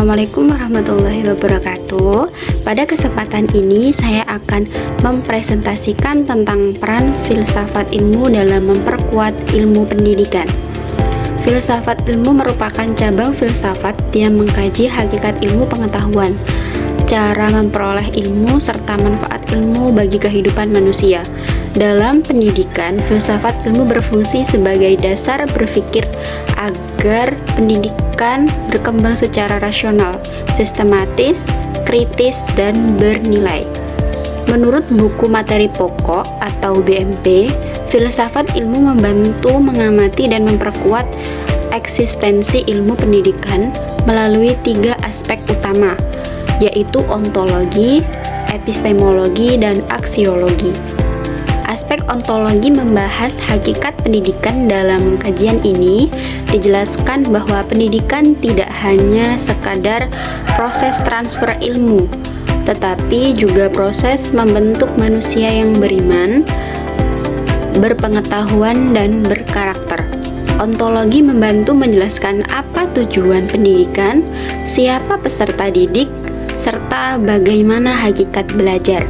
Assalamualaikum warahmatullahi wabarakatuh. Pada kesempatan ini saya akan mempresentasikan tentang peran filsafat ilmu dalam memperkuat ilmu pendidikan. Filsafat ilmu merupakan cabang filsafat yang mengkaji hakikat ilmu pengetahuan, cara memperoleh ilmu, serta manfaat ilmu bagi kehidupan manusia. Dalam pendidikan, filsafat ilmu berfungsi sebagai dasar berpikir agar pendidikan berkembang secara rasional, sistematis, kritis, dan bernilai. Menurut buku materi pokok atau BMP, filsafat ilmu membantu mengamati dan memperkuat eksistensi ilmu pendidikan melalui 3 aspek utama, yaitu ontologi, epistemologi, dan aksiologi. Aspek ontologi membahas hakikat pendidikan. Dalam kajian ini dijelaskan bahwa pendidikan tidak hanya sekadar proses transfer ilmu, tetapi juga proses membentuk manusia yang beriman, berpengetahuan, dan berkarakter. Ontologi membantu menjelaskan apa tujuan pendidikan, siapa peserta didik, serta bagaimana hakikat belajar.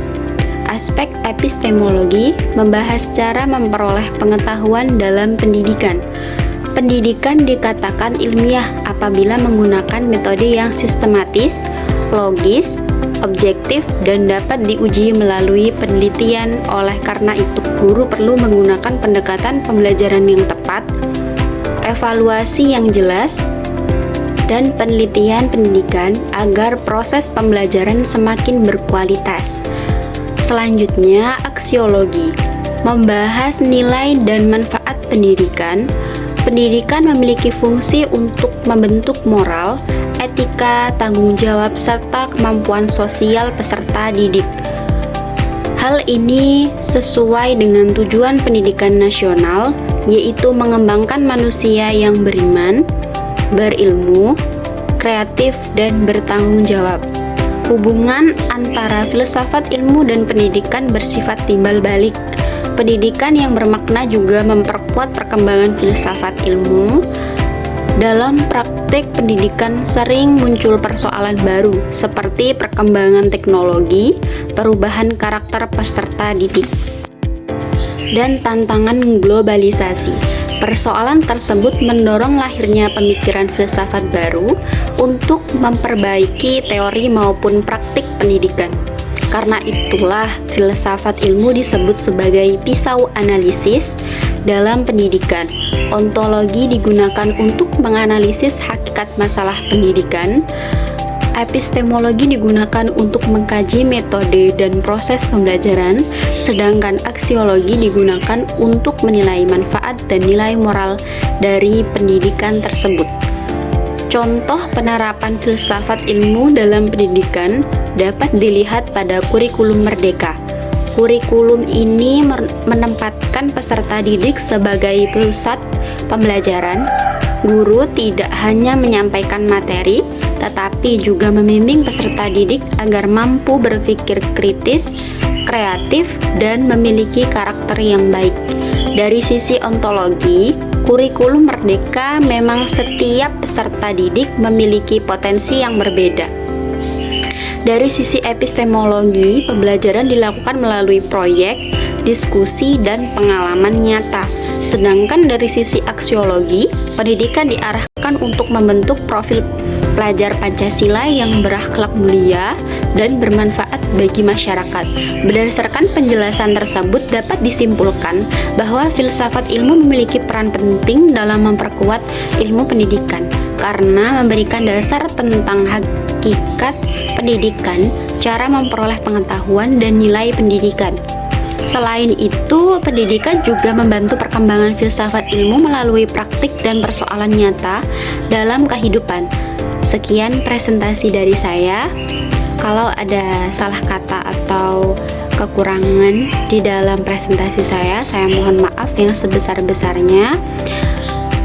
Aspek epistemologi membahas cara memperoleh pengetahuan dalam pendidikan. Pendidikan dikatakan ilmiah apabila menggunakan metode yang sistematis, logis, objektif, dan dapat diuji melalui penelitian. Oleh karena itu, guru perlu menggunakan pendekatan pembelajaran yang tepat, evaluasi yang jelas, dan penelitian pendidikan agar proses pembelajaran semakin berkualitas. Selanjutnya, aksiologi membahas nilai dan manfaat pendidikan. Pendidikan memiliki fungsi untuk membentuk moral, etika, tanggung jawab, serta kemampuan sosial peserta didik. Hal ini sesuai dengan tujuan pendidikan nasional, yaitu mengembangkan manusia yang beriman, berilmu, kreatif, dan bertanggung jawab. Hubungan antara filsafat ilmu dan pendidikan bersifat timbal balik. Pendidikan yang bermakna juga memperkuat perkembangan filsafat ilmu. Dalam praktik pendidikan sering muncul persoalan baru seperti perkembangan teknologi, perubahan karakter peserta didik, dan tantangan globalisasi. Persoalan tersebut mendorong lahirnya pemikiran filsafat baru untuk memperbaiki teori maupun praktik pendidikan. Karena itulah filsafat ilmu disebut sebagai pisau analisis dalam pendidikan. Ontologi digunakan untuk menganalisis hakikat masalah pendidikan. Epistemologi digunakan untuk mengkaji metode dan proses pembelajaran, sedangkan aksiologi digunakan untuk menilai manfaat dan nilai moral dari pendidikan tersebut. Contoh penerapan filsafat ilmu dalam pendidikan dapat dilihat pada kurikulum merdeka. Kurikulum ini menempatkan peserta didik sebagai pusat pembelajaran. Guru tidak hanya menyampaikan materi, tetapi juga membimbing peserta didik agar mampu berpikir kritis, kreatif, dan memiliki karakter yang baik. Dari sisi ontologi, kurikulum merdeka memang setiap peserta didik memiliki potensi yang berbeda. Dari sisi epistemologi, pembelajaran dilakukan melalui proyek, diskusi, dan pengalaman nyata. Sedangkan dari sisi aksiologi, pendidikan diarahkan untuk membentuk profil pelajar Pancasila yang berakhlak mulia dan bermanfaat bagi masyarakat. Berdasarkan penjelasan tersebut dapat disimpulkan bahwa filsafat ilmu memiliki peran penting dalam memperkuat ilmu pendidikan karena memberikan dasar tentang hakikat pendidikan, cara memperoleh pengetahuan, dan nilai pendidikan. Selain itu, pendidikan juga membantu perkembangan filsafat ilmu melalui praktik dan persoalan nyata dalam kehidupan. Sekian presentasi dari saya. Kalau ada salah kata atau kekurangan di dalam presentasi saya mohon maaf yang sebesar-besarnya.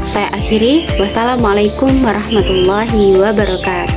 Saya akhiri. Wassalamualaikum warahmatullahi wabarakatuh.